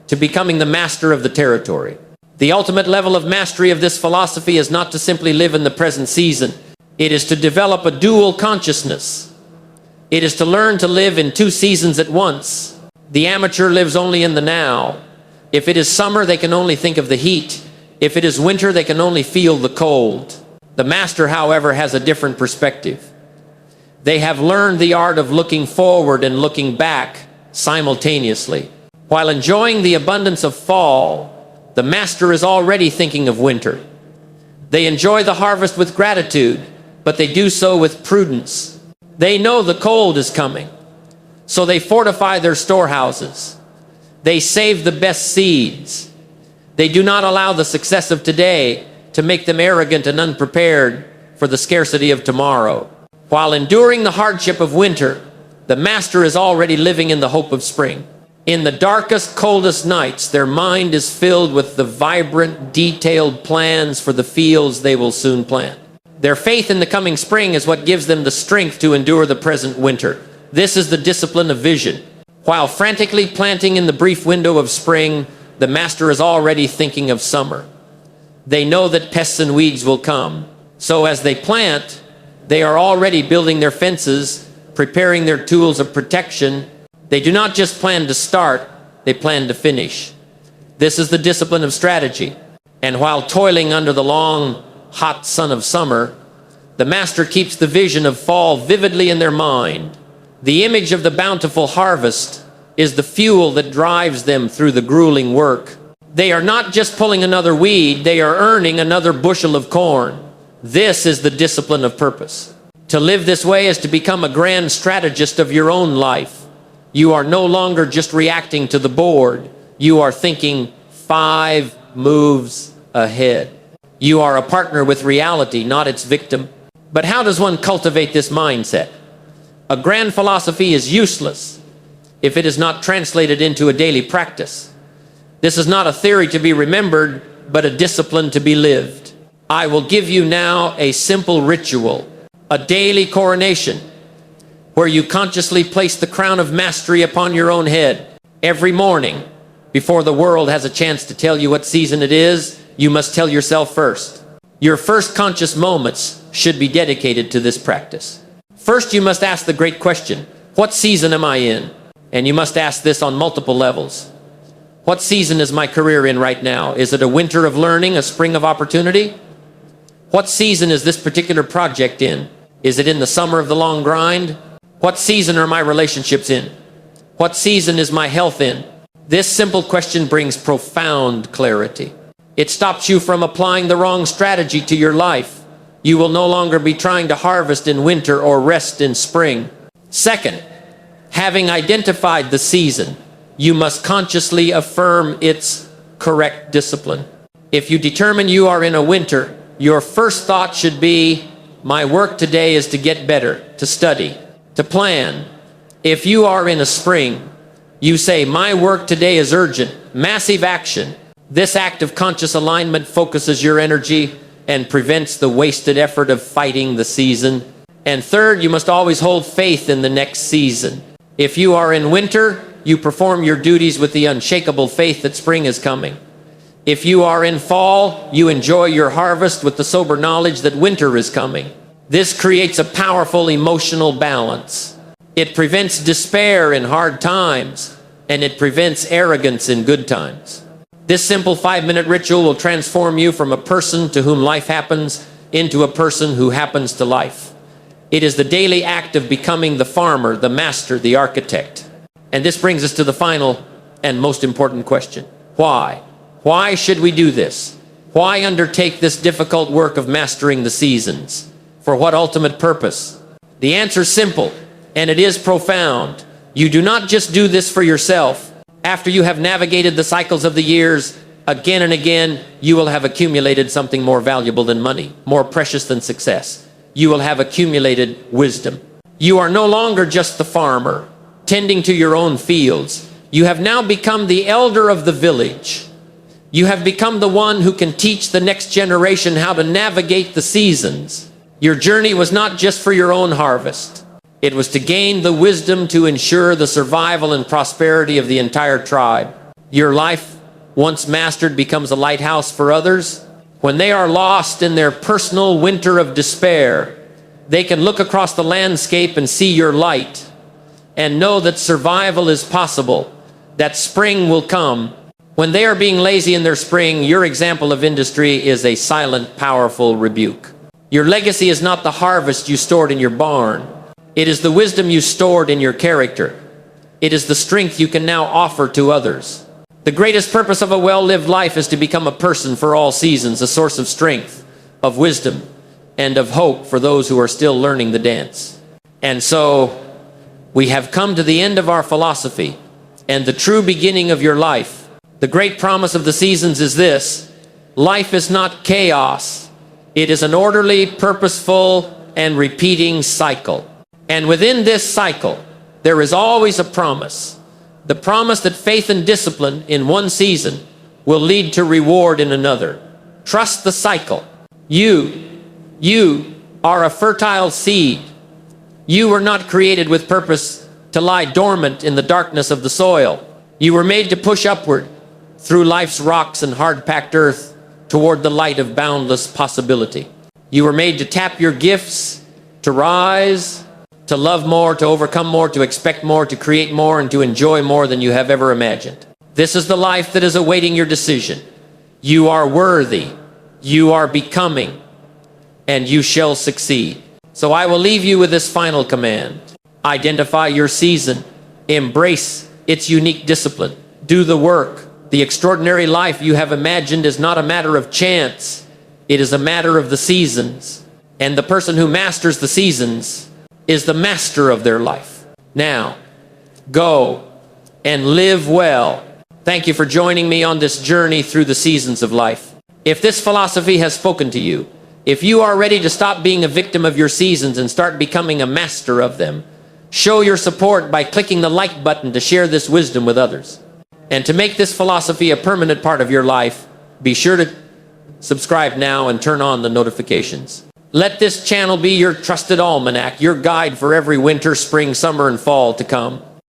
to becoming the master of the territory. The ultimate level of mastery of this philosophy is not to simply live in the present season. It is to develop a dual consciousness. It is to learn to live in two seasons at once. The amateur lives only in the now. If it is summer, they can only think of the heat. If it is winter, they can only feel the cold. The master, however, has a different perspective. They have learned the art of looking forward and looking back simultaneously. While enjoying the abundance of fall, the master is already thinking of winter. They enjoy the harvest with gratitude, but they do so with prudence. They know the cold is coming, so they fortify their storehouses. They save the best seeds. They do not allow the success of today to make them arrogant and unprepared for the scarcity of tomorrow. While enduring the hardship of winter, the master is already living in the hope of spring. In the darkest, coldest nights, their mind is filled with the vibrant, detailed plans for the fields they will soon plant. Their faith in the coming spring is what gives them the strength to endure the present winter. This is the discipline of vision. While frantically planting in the brief window of spring, the master is already thinking of summer. They know that pests and weeds will come. So as they plant, they are already building their fences, preparing their tools of protection. They do not just plan to start, they plan to finish. This is the discipline of strategy. And while toiling under the long, hot sun of summer, the master keeps the vision of fall vividly in their mind. The image of the bountiful harvest is the fuel that drives them through the grueling work. They are not just pulling another weed, they are earning another bushel of corn. This is the discipline of purpose. To live this way is to become a grand strategist of your own life. You are no longer just reacting to the board. You are thinking 5 moves ahead. You are a partner with reality, not its victim. But how does one cultivate this mindset? A grand philosophy is useless if it is not translated into a daily practice. This is not a theory to be remembered, but a discipline to be lived. I will give you now a simple ritual, a daily coronation, where you consciously place the crown of mastery upon your own head. Every morning, before the world has a chance to tell you what season it is, you must tell yourself first. Your first conscious moments should be dedicated to this practice. First, you must ask the great question, what season am I in? And you must ask this on multiple levels. What season is my career in right now? Is it a winter of learning, a spring of opportunity? What season is this particular project in? Is it in the summer of the long grind? What season are my relationships in? What season is my health in? This simple question brings profound clarity. It stops you from applying the wrong strategy to your life. You will no longer be trying to harvest in winter or rest in spring. Second, having identified the season, you must consciously affirm its correct discipline. If you determine you are in a winter, your first thought should be, my work today is to get better, to study, to plan. If you are in a spring, you say, my work today is urgent, massive action. This act of conscious alignment focuses your energy and prevents the wasted effort of fighting the season. And third, you must always hold faith in the next season. If you are in winter, you perform your duties with the unshakable faith that spring is coming. If you are in fall, you enjoy your harvest with the sober knowledge that winter is coming. This creates a powerful emotional balance. It prevents despair in hard times, and it prevents arrogance in good times. This simple 5-minute ritual will transform you from a person to whom life happens into a person who happens to life. It is the daily act of becoming the farmer, the master, the architect. And this brings us to the final and most important question. Why? Why should we do this? Why undertake this difficult work of mastering the seasons? For what ultimate purpose? The answer is simple, and it is profound. You do not just do this for yourself. After you have navigated the cycles of the years, again and again, you will have accumulated something more valuable than money, more precious than success. You will have accumulated wisdom. You are no longer just the farmer, tending to your own fields. You have now become the elder of the village. You have become the one who can teach the next generation how to navigate the seasons. Your journey was not just for your own harvest. It was to gain the wisdom to ensure the survival and prosperity of the entire tribe. Your life, once mastered, becomes a lighthouse for others. When they are lost in their personal winter of despair, they can look across the landscape and see your light and know that survival is possible, that spring will come. When they are being lazy in their spring, your example of industry is a silent, powerful rebuke. Your legacy is not the harvest you stored in your barn. It is the wisdom you stored in your character. It is the strength you can now offer to others. The greatest purpose of a well-lived life is to become a person for all seasons, a source of strength, of wisdom, and of hope for those who are still learning the dance. And so, we have come to the end of our philosophy and the true beginning of your life. The great promise of the seasons is this: life is not chaos. It is an orderly, purposeful, and repeating cycle. And within this cycle, there is always a promise. The promise that faith and discipline in one season will lead to reward in another. Trust the cycle. You are a fertile seed. You were not created with purpose to lie dormant in the darkness of the soil. You were made to push upward through life's rocks and hard-packed earth toward the light of boundless possibility. You were made to tap your gifts, to rise, to love more, to overcome more, to expect more, to create more, and to enjoy more than you have ever imagined. This is the life that is awaiting your decision. You are worthy, you are becoming, and you shall succeed. So I will leave you with this final command. Identify your season. Embrace its unique discipline. Do the work. The extraordinary life you have imagined is not a matter of chance. It is a matter of the seasons. And the person who masters the seasons is the master of their life. Now, go and live well. Thank you for joining me on this journey through the seasons of life. If this philosophy has spoken to you, if you are ready to stop being a victim of your seasons and start becoming a master of them, show your support by clicking the like button to share this wisdom with others. And to make this philosophy a permanent part of your life, be sure to subscribe now and turn on the notifications. Let this channel be your trusted almanac, your guide for every winter, spring, summer, and fall to come.